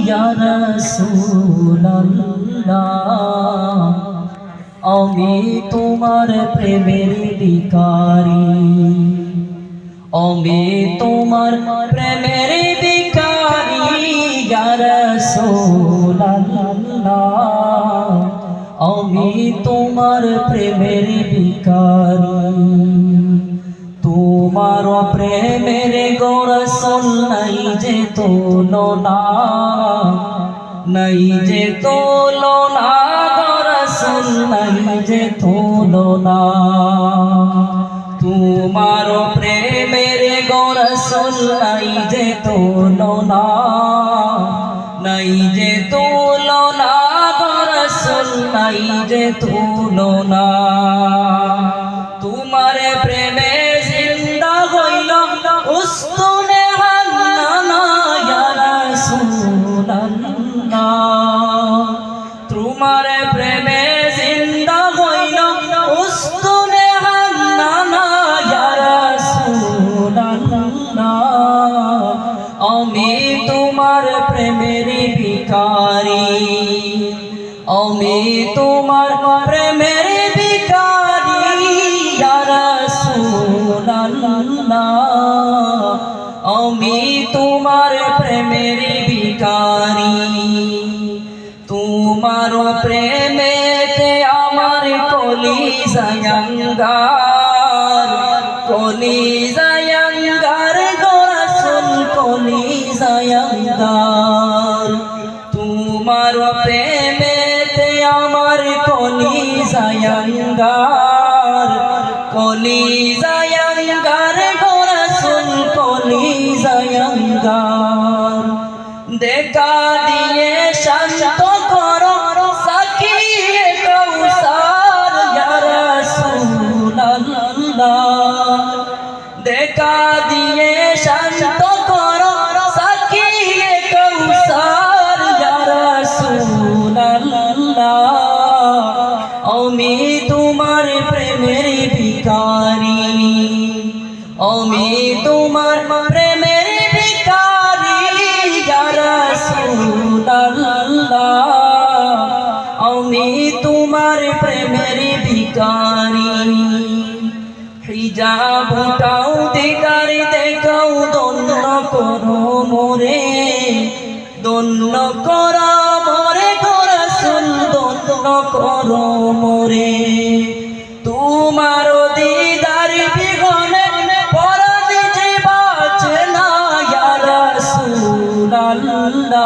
ইয়া রাসূলুল্লাহ আমি তোমার প্রেমের ভিখারি আমি তোমার প্রেমের ভিখারি ইয়া রাসূলুল্লাহ আমি তোমার প্রেমের ভিখারি তোমার প্রেমের গো রাসূল নাই যে তুলনা নাই যে তুলনা গো রাসূল নাই যে তুলনা তোমার প্রেমের গো রাসূল নাই যে তুলনা নাই যে তুলনা গো রাসূল নাই যে তুলনা তোমার প্রেমে জিন্দা হইল উস্তুনে হান্নানা ইয়া রাসূলুল্লাহ তোমার প্রেমে জিন্দা হইল উস্তুনে হান্নানা ইয়া রাসূলুল্লাহ আমি তোমার প্রেমের ভিখারি আমি তোমার প্রেমের ভিখারি ইয়া রাসূলুল্লাহ আমি তোমার প্রেমের ভিখারি তোমার প্রেমেতে আমার কলিজা আঙ্গার কলিজা আঙ্গার গো রাসূল কলিজা আঙ্গার তোমার প্রেমেতে আমার কলিজা আঙ্গার কলিজা আঙ্গার গো রাসূল কলিজা আঙ্গার দেখা দিয়ে শান্ত করো সাকিয়ে কাউসার ইয়া রাসূলুল্লাহ দেখা দিয়ে শান্ত করো সাকিয়ে কাউসার ইয়া রাসূলুল্লাহ আমি তোমার প্রেমের ভিখারি আমি তোমার প্রেমের ভিখারি ইয়া রাসূলুল্লাহ আমি তোমার প্রেমের ভিখারি হিজাব উঠাও দিদার দেখাও দন্য করো মোরে দন্য করো মোরে গো রাসূল দন্য করো মোরে